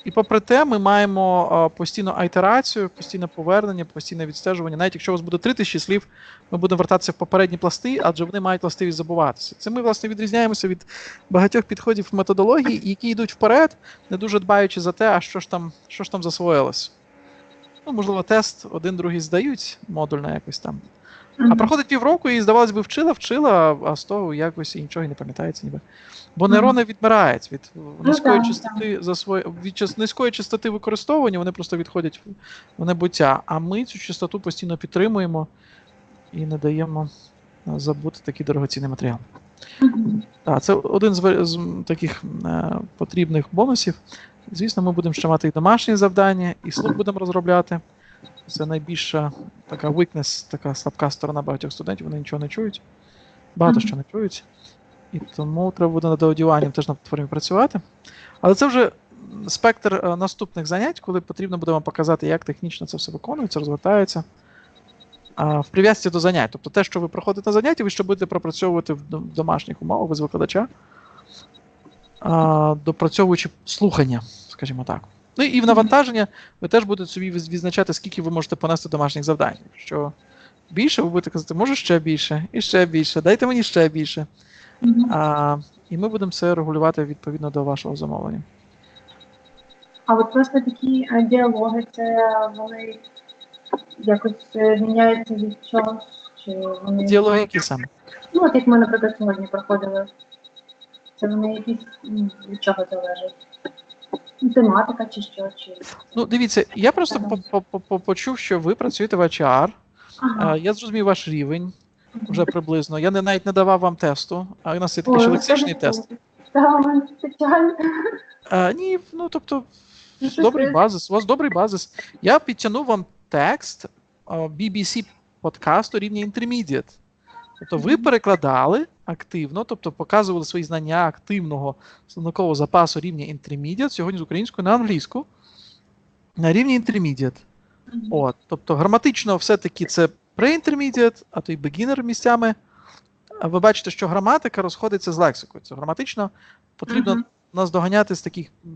І попри те, ми маємо постійну айтерацію, постійне повернення, постійне відстежування. Навіть якщо у вас буде 3000 слів, ми будемо вертатися в попередні пласти, адже вони мають властивість забуватися. Це ми, власне, відрізняємося від багатьох підходів методології, які йдуть вперед, не дуже дбаючи за те, а що ж там засвоїлось. Ну, можливо, тест один, другий здають, модульно якось там. А проходить півроку і, здавалось би, вчила, а з того якось і нічого і не пам'ятається ніби. Бо нейрони відмирають від низької частоти від низької частоти використовування, вони просто відходять в небуття. А ми цю частоту постійно підтримуємо і не даємо забути такий дорогоцінний матеріал. Так, це один з таких потрібних бонусів. Звісно, ми будемо ще мати і домашні завдання, і слух будемо розробляти. Це найбільша така weakness, така слабка сторона багатьох студентів, вони нічого не чують. Багато що не чують. І тому треба буде над аудіюванням теж на платформі працювати. Але це вже спектр наступних занять, коли потрібно буде вам показати, як технічно це все виконується, розвертається. В прив'язці до занять. Тобто те, що ви проходите на заняття, ви ще будете пропрацьовувати в домашніх умовах без викладача, допрацьовуючи слухання, скажімо так. Ну і в навантаження ви теж будете собі відзначати, скільки ви можете понести домашніх завдань. Якщо більше, ви будете казати, може ще більше, і ще більше, дайте мені ще більше. І ми будемо це регулювати відповідно до вашого замовлення. А от просто такі діалоги, це вони якось міняються від чогось? Чи вони... Діалоги які саме? Ну, от як ми, наприклад, сьогодні проходили. Це вони якісь від чого залежать? Тематика чи що? Чи... Ну, дивіться, я просто почув, що ви працюєте в HR. Я зрозумів ваш рівень вже приблизно. Я навіть не давав вам тесту, а у нас є такий ще лексичний тест. Так, спеціально. Ні, ну, тобто, добрий базис, у вас добрий базис. Я підтягнув вам текст BBC подкасту рівня Intermediate. Тобто ви перекладали активно, тобто показували свої знання активного словникового запасу рівня Intermediate, сьогодні з української на англійську, на рівні Intermediate. От, тобто граматично все-таки це pre-intermediate, а то й beginner місцями. Ви бачите, що граматика розходиться з лексикою. Це граматично потрібно нас доганяти з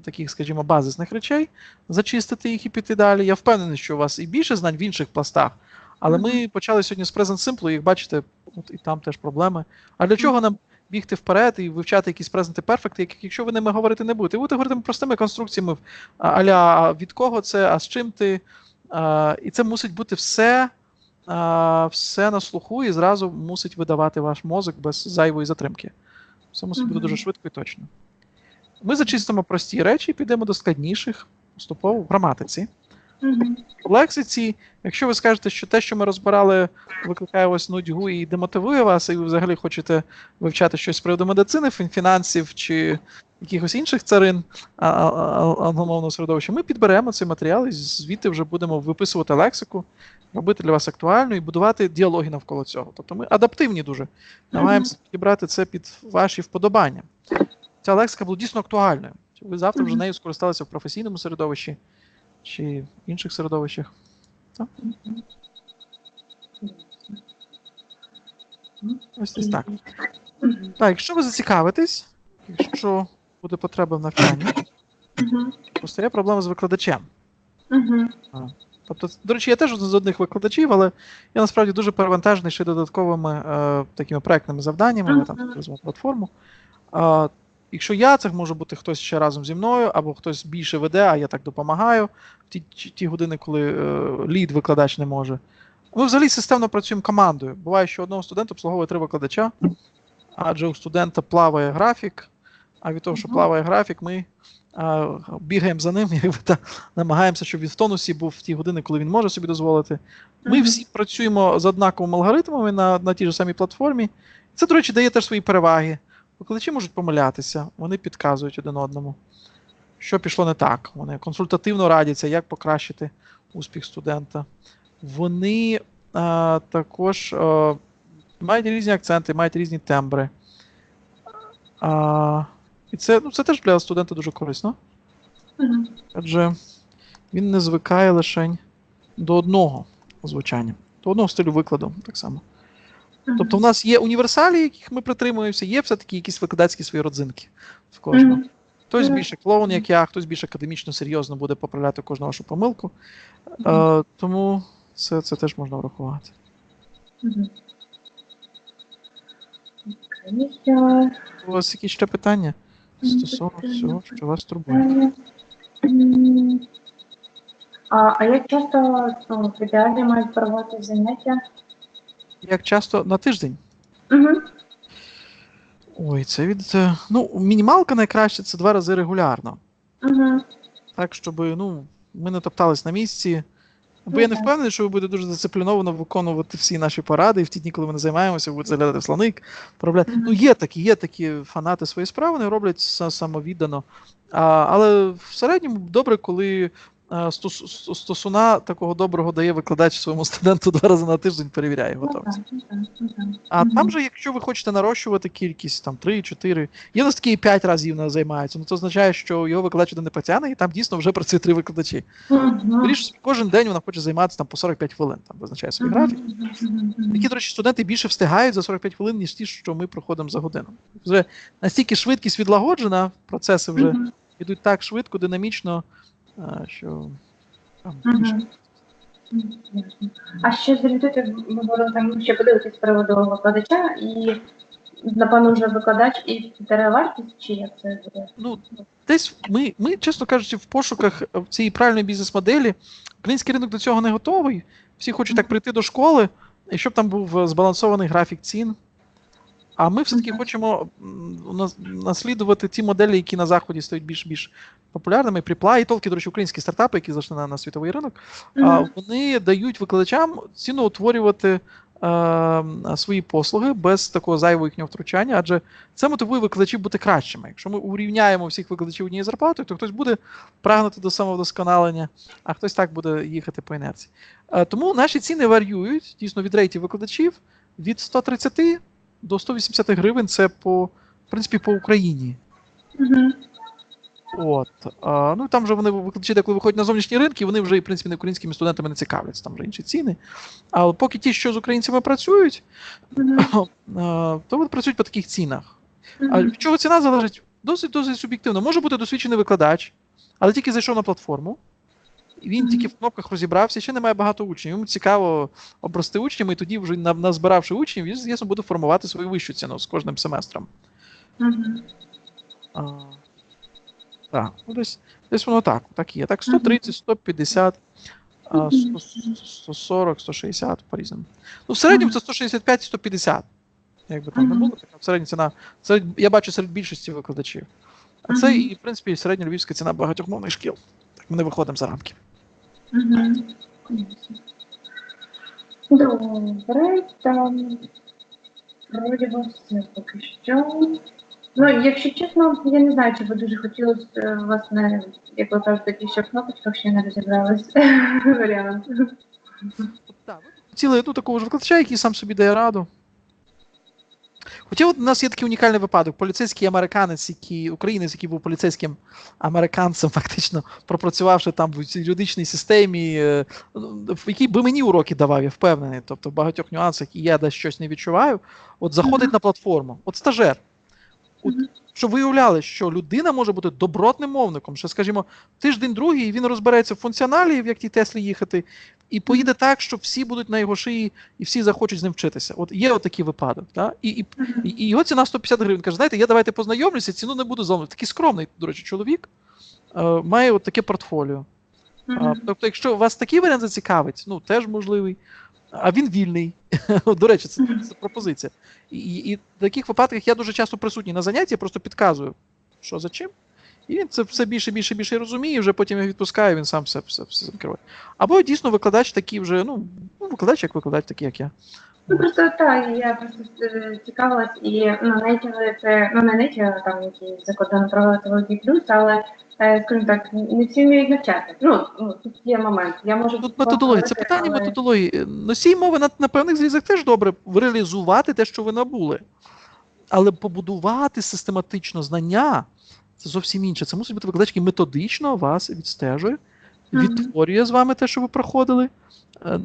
таких, скажімо, базисних речей, зачистити їх і піти далі. Я впевнений, що у вас і більше знань в інших пластах, але ми почали сьогодні з Present Simple, як бачите, от і там теж проблеми. А для чого нам бігти вперед і вивчати якісь Present Perfect, якщо ви ними говорити не будете? Ви будете говорити простими конструкціями, а від кого це, а з чим ти. І це мусить бути все на слуху і зразу мусить видавати ваш мозок без зайвої затримки. Все мусить бути дуже швидко і точно. Ми зачистимо прості речі і підемо до складніших поступово в граматиці. В лексиці, якщо ви скажете, що те, що ми розбирали, викликає ось нудьгу і демотивує вас, і ви взагалі хочете вивчати щось з приводу медицини, фінансів чи якихось інших царин англомовного середовища, ми підберемо цей матеріал і звідти вже будемо виписувати лексику, робити для вас актуальну і будувати діалоги навколо цього. Тобто ми адаптивні дуже, намагаємося підібрати це під ваші вподобання. Ця лексика була дійсно актуальною. Ви завтра вже нею скористалися в професійному середовищі чи в інших середовищах. Так? Ось так. Так, якщо ви зацікавитесь, якщо буде потреба в навчанні, постає проблема з викладачем. Тобто, до речі, я теж один з одних викладачів, але я насправді дуже перевантажений ще додатковими такими проектними завданнями, ми там розвиваємо платформу. Якщо я, це може бути хтось ще разом зі мною, або хтось більше веде, а я так допомагаю в ті години, коли лід-викладач не може. Ми взагалі системно працюємо командою. Буває, що одного студента обслуговує 3 викладача, адже у студента плаває графік, а від того, що плаває графік, ми бігаємо за ним і намагаємося, щоб він в тонусі був в ті години, коли він може собі дозволити. Ми всі працюємо з однаковими алгоритмами на тій ж самій платформі. Це, до речі, дає теж свої переваги. Викладачі можуть помилятися, вони підказують один одному, що пішло не так. Вони консультативно радяться, як покращити успіх студента. Вони також мають різні акценти, мають різні тембри. І це теж для студента дуже корисно. Адже він не звикає лише до одного звучання, до одного стилю викладу так само. Тобто в нас є універсалі, яких ми притримуємося, є все-таки якісь викладацькі свої родзинки в кожного. Хтось більше клоун, як я, хтось більш академічно, серйозно буде поправляти кожну вашу помилку. Тому це теж можна врахувати. У вас якісь ще питання стосовно всього, що вас турбує? А як часто в ідеалі мають проводити заняття? Як часто? На тиждень? Ой, це мінімалка найкраще, це 2 рази регулярно. Так, щоб, ми не топтались на місці. Бо я не впевнений, що ви будете дуже дисципліновано виконувати всі наші поради, і в ті дні, коли ми не займаємося, ви будете заглядати в словник, проробляти. Є такі фанати своєї справи, вони роблять самовіддано. Але в середньому добре, коли стосуна такого доброго дає викладач своєму студенту 2 рази на тиждень, перевіряє готовність. А там же, якщо ви хочете нарощувати кількість, 3-4, є у нас такі 5 разів займаються, це означає, що його викладач один не потягне, і там дійсно вже працює 3 викладачі. Кожен день вона хоче займатися по 45 хвилин, там визначає свій графік. Такі, до речі, студенти більше встигають за 45 хвилин, ніж ті, що ми проходимо за годину. Вже настільки швидкість відлагоджена, процеси вже йдуть так швидко, динамічно, що А ще зорієнтуйте, ми будемо там ще подивитися з приводу викладача, і напевно вже викладач і вартість, чи як це буде? Десь ми, чесно кажучи, в пошуках цієї правильної бізнес-моделі, український ринок до цього не готовий. Всі хочуть так прийти до школи, і щоб там був збалансований графік цін. А ми все-таки хочемо наслідувати ті моделі, які на Заході стають більш популярними. Припла і тільки, до речі, українські стартапи, які зайшли на світовий ринок, вони дають викладачам ціноутворювати свої послуги без такого зайвого їхнього втручання, адже це мотивує викладачів бути кращими. Якщо ми урівняємо всіх викладачів однією зарплатою, то хтось буде прагнути до самовдосконалення, а хтось так буде їхати по інерції. Тому наші ціни варіюють, дійсно, від рейтів викладачів від 130 до 180 гривень, це в принципі по Україні. Там вже вони викладачі, коли виходять на зовнішні ринки, вони вже, в принципі, не українськими студентами не цікавляться, там вже інші ціни. Але поки ті, що з українцями працюють, то вони працюють по таких цінах. А від чого ціна залежить? Досить суб'єктивно. Може бути досвідчений викладач, але тільки зайшов на платформу, і він тільки в кнопках розібрався, ще немає багато учнів. Йому цікаво обрости учнями, і тоді вже назбиравши учнів, він, звісно, буде формувати свою вищу ціну з кожним семестром. Десь воно так є. Так, 130, 150, 140, 160 по-різному. В середньому це 165 і 150. Якби там не було, така середня ціна. Це я бачу серед більшості викладачів. А це і, в принципі, середня львівська ціна багатьох мовних шкіл. Так, ми не виходимо за рамки. Добре, там вроді би все поки що. Якщо чесно, я не знаю, чи би дуже хотілося власне, як ви кажете, ті, що в кнопочках ще не розібрались варіант. Так, ви хотіли такого ж викладача, який сам собі дає раду. Хоча у нас є такий унікальний випадок. Поліцейський американець, українець, який був поліцейським американцем, фактично пропрацювавши там в юридичній системі, в якій би мені уроки давав, я впевнений. Тобто в багатьох нюансах і я десь щось не відчуваю. Заходить на платформу. Стажер. Щоб ви уявляли, що людина може бути добротним мовником, що, скажімо, тиждень-другий, він розбереться в функціоналі, як тій Теслі їхати, і поїде так, що всі будуть на його шиї, і всі захочуть з ним вчитися. Є такий випадок. Так? І його ціна 150 гривень. Каже, знаєте, давайте познайомлюся, ціну не буду зламувати. Такий скромний, до речі, чоловік, має таке портфоліо. Тобто, якщо вас такий варіант зацікавить, теж можливий. А він вільний. До речі, це пропозиція. І в таких випадках я дуже часто присутній на занятті, я просто підказую, що за чим. І він це все більше розуміє, і вже потім його відпускає, він сам все закриває. Або дійсно викладач такий вже, викладач, такий, як я. Просто так, я просто цікавилась, і на неті це, на неті там які закладено проводити плюс, але, скажімо так, не всі вміють навчати. Тут є момент. Я можу Тут методологія, це питання методології. Носій мови на певних зрізах теж добре реалізувати те, що ви набули. Але побудувати систематично знання – це зовсім інше. Це мусить бути викладач, який методично вас відстежує, відтворює з вами те, що ви проходили.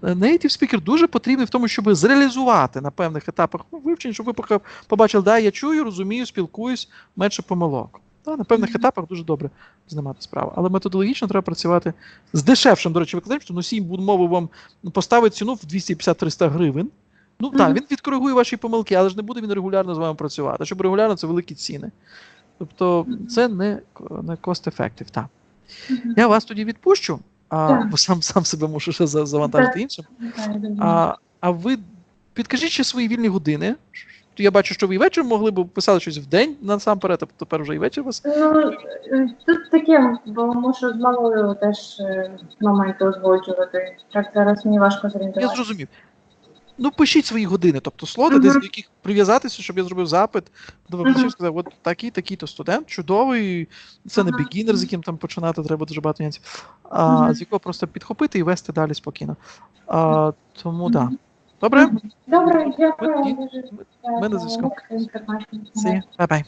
Native speaker дуже потрібний в тому, щоб зреалізувати на певних етапах вивчення, щоб ви побачили, я чую, розумію, спілкуюсь, менше помилок. На певних етапах дуже добре знімати справу. Але методологічно треба працювати з дешевшим, до речі, викладачем, що носій мови вам поставить ціну в 250-300 гривень. Так, він відкоригує ваші помилки, але ж не буде він регулярно з вами працювати. Щоб регулярно, це великі ціни. Тобто це не cost-effective. Так. Я вас тоді відпущу, бо сам себе мушу ще завантажити іншим. А ви підкажіть ще свої вільні години. Я бачу, що ви і вечір могли б писати щось в день насамперед, а тепер вже і вечір у вас. Тут таке, бо мушу з мамою теж моменти узгоджувати. Так зараз мені важко зорієнтуватися. Я зрозумів. Пишіть свої години, тобто слоти, десь до яких прив'язатися, щоб я зробив запит до викладачів, сказав, от такий-то студент, чудовий, це не бігінер, з яким там починати треба дуже багато нюансів, з якого просто підхопити і вести далі спокійно. Тому, так. Добре? Добре, дякую. Ми на зв'язку. Бай-бай.